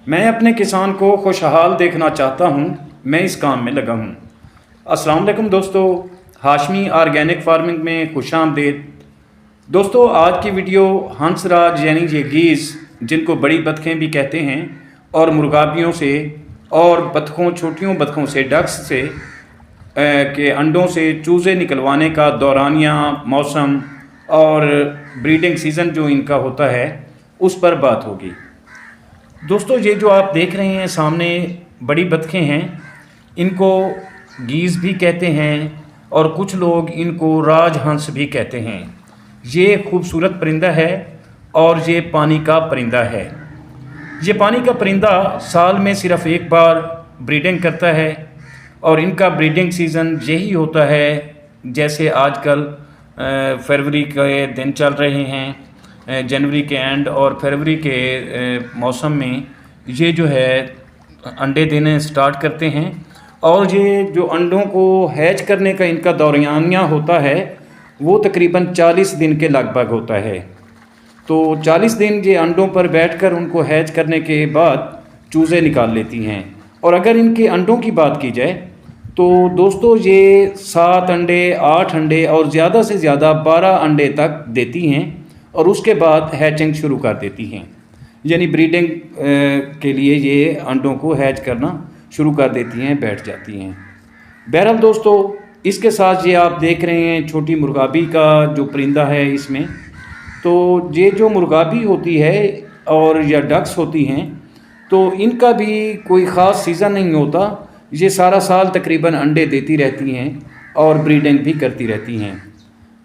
میں اپنے کسان کو خوشحال دیکھنا چاہتا ہوں، میں اس کام میں لگا ہوں۔ السلام علیکم دوستو، ہاشمی آرگینک فارمنگ میں خوش آمدید۔ دوستو، آج کی ویڈیو ہنس راج یعنی یہ گیز جن کو بڑی بطخیں بھی کہتے ہیں، اور مرغابیوں سے اور چھوٹیوں بطخوں سے ڈکس سے کے انڈوں سے چوزے نکلوانے کا دورانیہ، موسم اور بریڈنگ سیزن جو ان کا ہوتا ہے اس پر بات ہوگی۔ دوستو، یہ جو آپ دیکھ رہے ہیں سامنے بڑی بطخیں ہیں، ان کو گیز بھی کہتے ہیں اور کچھ لوگ ان کو راج ہنس بھی کہتے ہیں۔ یہ خوبصورت پرندہ ہے اور یہ پانی کا پرندہ ہے۔ یہ پانی کا پرندہ سال میں صرف ایک بار بریڈنگ کرتا ہے، اور ان کا بریڈنگ سیزن یہی ہوتا ہے جیسے آج کل فروری کے دن چل رہے ہیں، جنوری کے اینڈ اور فروری کے موسم میں یہ جو ہے انڈے دینے سٹارٹ کرتے ہیں، اور یہ جو انڈوں کو ہیچ کرنے کا ان کا دورانیہ ہوتا ہے وہ تقریباً 40 دن کے لگ بھگ ہوتا ہے۔ تو 40 دن یہ انڈوں پر بیٹھ کر ان کو ہیچ کرنے کے بعد چوزے نکال لیتی ہیں۔ اور اگر ان کے انڈوں کی بات کی جائے تو دوستو یہ 7 انڈے، 8 انڈے اور زیادہ سے زیادہ 12 انڈے تک دیتی ہیں، اور اس کے بعد ہیچنگ شروع کر دیتی ہیں، یعنی بریڈنگ کے لیے یہ انڈوں کو ہیچ کرنا شروع کر دیتی ہیں، بیٹھ جاتی ہیں۔ بہرحال دوستو، اس کے ساتھ یہ آپ دیکھ رہے ہیں چھوٹی مرغابی کا جو پرندہ ہے اس میں، تو یہ جو مرغابی ہوتی ہے اور یا ڈکس ہوتی ہیں تو ان کا بھی کوئی خاص سیزن نہیں ہوتا، یہ سارا سال تقریباً انڈے دیتی رہتی ہیں اور بریڈنگ بھی کرتی رہتی ہیں۔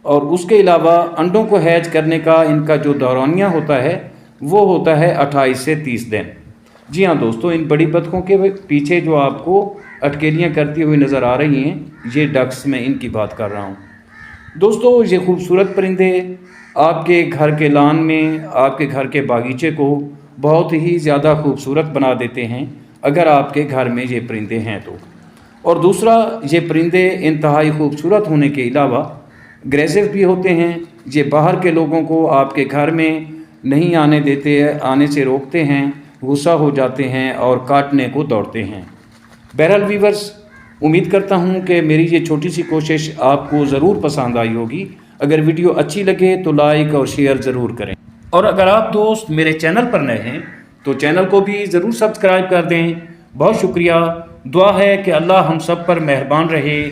اور اس کے علاوہ انڈوں کو ہیچ کرنے کا ان کا جو دورانیہ ہوتا ہے وہ ہوتا ہے 28 سے 30 دن۔ جی ہاں دوستو، ان بڑی بطخوں کے پیچھے جو آپ کو اٹکیلیاں کرتی ہوئی نظر آ رہی ہیں یہ ڈکس، میں ان کی بات کر رہا ہوں۔ دوستو، یہ خوبصورت پرندے آپ کے گھر کے لان میں، آپ کے گھر کے باغیچے کو بہت ہی زیادہ خوبصورت بنا دیتے ہیں اگر آپ کے گھر میں یہ پرندے ہیں تو۔ اور دوسرا، یہ پرندے انتہائی خوبصورت ہونے کے علاوہ اگریسو بھی ہوتے ہیں۔ یہ باہر کے لوگوں کو آپ کے گھر میں نہیں آنے دیتے، آنے سے روکتے ہیں، غصہ ہو جاتے ہیں اور کاٹنے کو دوڑتے ہیں۔ بہرحال ویورز، امید کرتا ہوں کہ میری یہ چھوٹی سی کوشش آپ کو ضرور پسند آئی ہوگی۔ اگر ویڈیو اچھی لگے تو لائک اور شیئر ضرور کریں، اور اگر آپ دوست میرے چینل پر نئے ہیں تو چینل کو بھی ضرور سبسکرائب کر دیں۔ بہت شکریہ۔ دعا ہے کہ اللہ ہم سب پر مہربان رہے،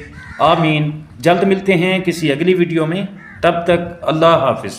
آمین۔ جلد ملتے ہیں کسی اگلی ویڈیو میں، تب تک اللہ حافظ۔